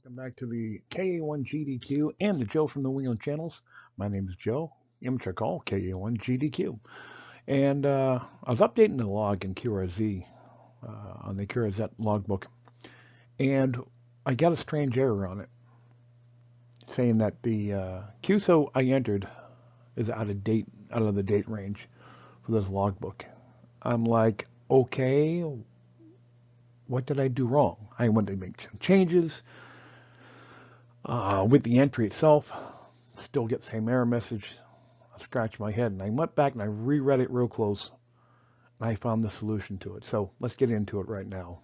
Welcome back to the KA1GDQ and the Joe from the Wheel channels. My name is Joe, amateur call KA1GDQ. And I was updating the log in QRZ on the QRZ Logbook, and I got a strange error on it saying that the QSO I entered is out of the date range for this logbook. I'm like, okay, what did I do wrong? I went to make some changes. With the entry itself, still get the same error message. I scratched my head and I went back and I reread it real close and I found the solution to it. So let's get into it right now.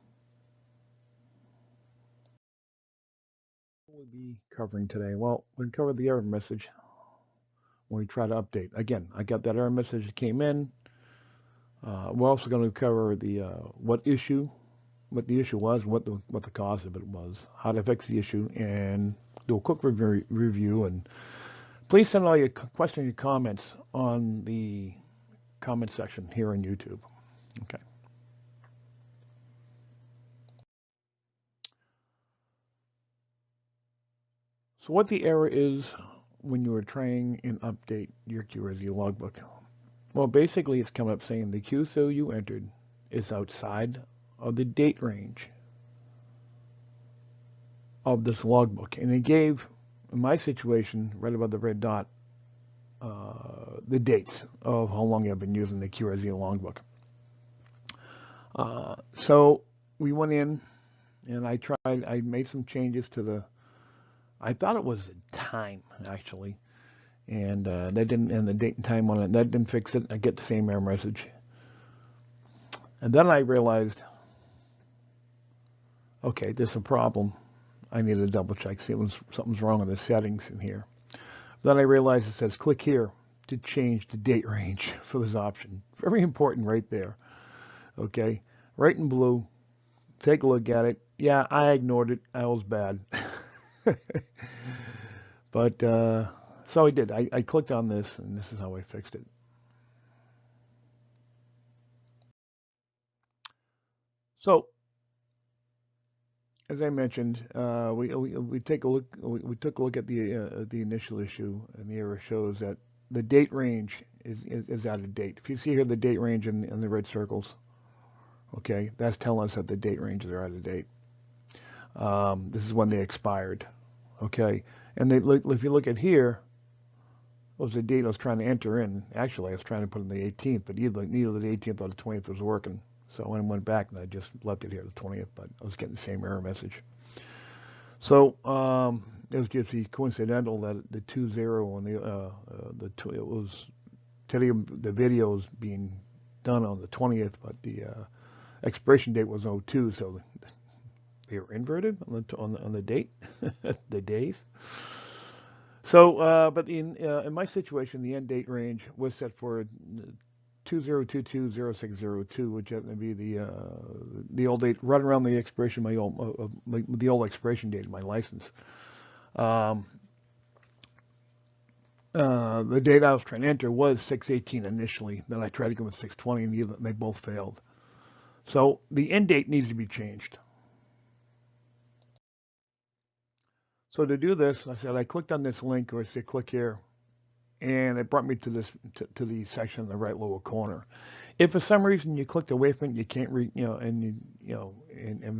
What we'll be covering today? Well, we covered the error message when we try to update. Again, I got that error message that came in. We're also going to cover the what the issue was, what the cause of it was, how to fix the issue, and do a quick review. And please send all your questions and comments on the comment section here on YouTube. Okay. So what the error is when you are trying and update your QRZ logbook? Well, basically it's coming up saying the QSO you entered is outside of the date range of this logbook, and it gave, in my situation, right above the red dot, the dates of how long I've been using the QRZ logbook. So we went in and I made some changes to the, I thought it was the time actually, and that didn't, and the date and time on it, that didn't fix it. I get the same error message. And then I realized, okay, there's a problem. I need to double check, see if something's wrong with the settings in here. Then I realized it says click here to change the date range for this option. Very important right there. Okay, right in blue. Take a look at it. Yeah, I ignored it. I was bad. But so I did. I clicked on this, and this is how I fixed it. So, as I mentioned, we take a look. We took a look at the initial issue, and the error shows that the date range is out of date. If you see here the date range in the red circles, okay, that's telling us that the date ranges are out of date. This is when they expired, okay. And if you look at here, was the date I was trying to enter in. Actually, I was trying to put in the 18th, but neither the 18th or the 20th was working. So I went back and I just left it here, the 20th, but I was getting the same error message. So it was just coincidental that the 20 and it was today the video was being done on the 20th, but the expiration date was 02, so they were inverted on the date, the days. So, but in my situation, the end date range was set for 2022-0602, which happened to be the old date, right around the expiration of the old expiration date of my license. The date I was trying to enter was 6/18 initially. Then I tried to go with 6/20, and they both failed. So the end date needs to be changed. So to do this, I clicked on this link, or I said click here, and it brought me to this to the section in the right lower corner. If for some reason you clicked away from it, you can't read, and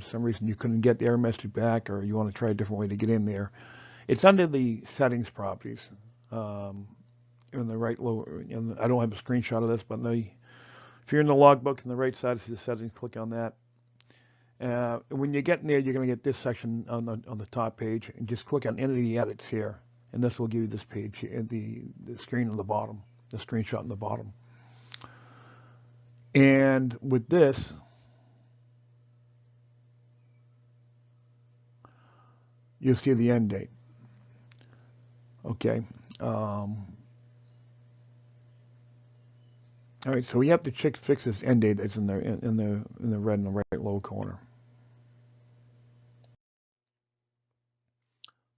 for some reason you couldn't get the error message back, or you want to try a different way to get in there, it's under the settings properties in the right lower. I don't have a screenshot of this, but if you're in the logbook in the right side of the settings, click on that. When you get in there, you're going to get this section on the top page, and just click on any of the edits here, and this will give you this page, the screen on the bottom, the screenshot on the bottom. And with this, you'll see the end date. Okay. All right. So we have to fix this end date that's in the red in the right lower corner.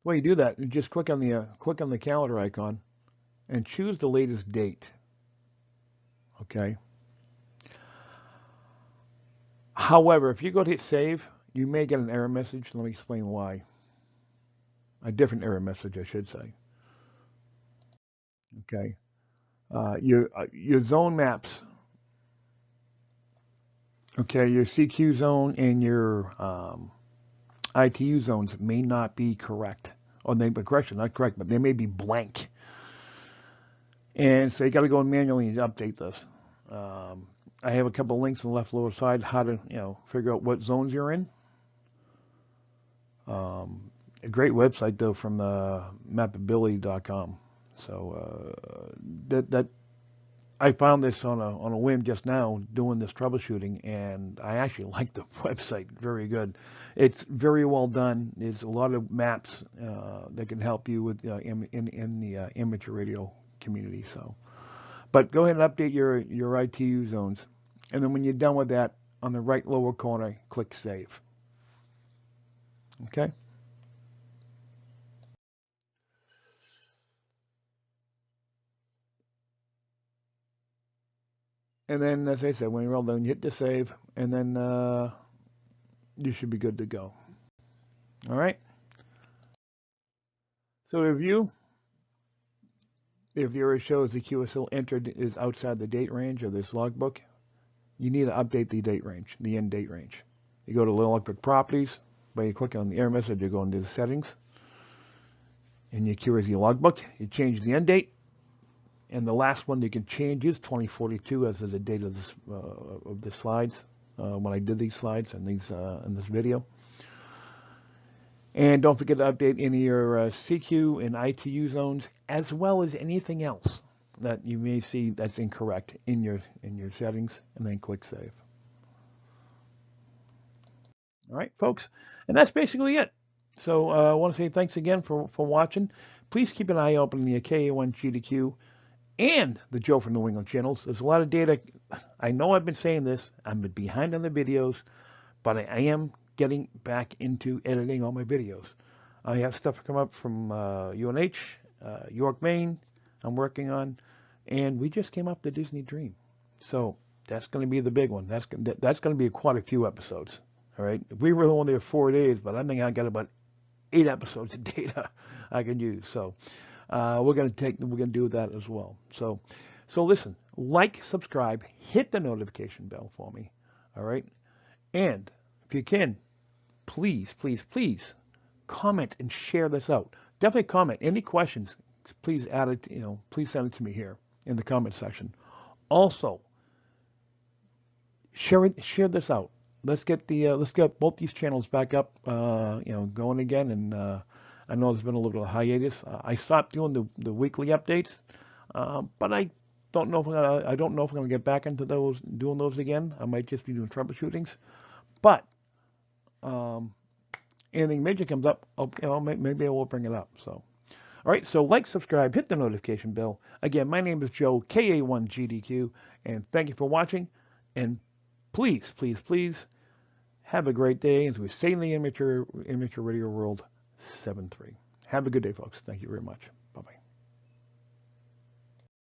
The way you do that, you just click on the calendar icon and choose the latest date. Okay. However, if you go to hit save, you may get an error message. Let me explain why. A different error message, I should say. Okay. Your zone maps. Okay, your CQ zone and your ITU zones may not be correct, or they be correction, not correct, but they may be blank. And so you got to go manually and update this. Um, I have a couple of links on the left lower side how to figure out what zones you're in. A great website though from mapability.com. So that I found this on a whim just now doing this troubleshooting, and I actually like the website. Very good. It's very well done. There's a lot of maps that can help you with in the amateur radio community. So, but go ahead and update your ITU zones, and then when you're done with that, on the right lower corner, click Save. Okay. And then, as I said, when you're all done, you hit the save, and then you should be good to go. All right. So if your error shows the QSO entered is outside the date range of this logbook, you need to update the date range, the end date range. You go to logbook properties, by you click on the error message, you go into the settings, and your QRZ logbook, you change the end date, and the last one you can change is 2042 as of the date of the slides, when I did these slides and in this video. And don't forget to update any of your CQ and ITU zones, as well as anything else that you may see that's incorrect in your settings, and then click Save. All right, folks, and that's basically it. So I want to say thanks again for watching. Please keep an eye open on the KA1GDQ and the Joe from New England channels. There's a lot of data. I know I've been saying this. I'm behind on the videos, but I am getting back into editing all my videos. I have stuff come up from UNH, York, Maine, I'm working on, and we just came up the Disney Dream. So that's going to be the big one. That's going to be quite a few episodes. All right. We were only there 4 days, but I think I got about 8 episodes of data I can use. So we're going to do that as well. So listen, like, subscribe, hit the notification bell for me. All right. And if you can, please, please, please comment and share this out. Definitely comment. Any questions, please add it, please send it to me here in the comment section. Also, share this out. Let's get both these channels back up, going again. And I know there's been a little bit of hiatus. I stopped doing the weekly updates, but I don't know if I'm gonna get back into doing those again. I might just be doing troubleshootings, but anything major comes up, maybe I will bring it up. So, all right. So like, subscribe, hit the notification bell. Again, my name is Joe, KA1GDQ, and thank you for watching. And please, please, please have a great day as we stay in the amateur radio world 7-3. Have a good day, folks. Thank you very much.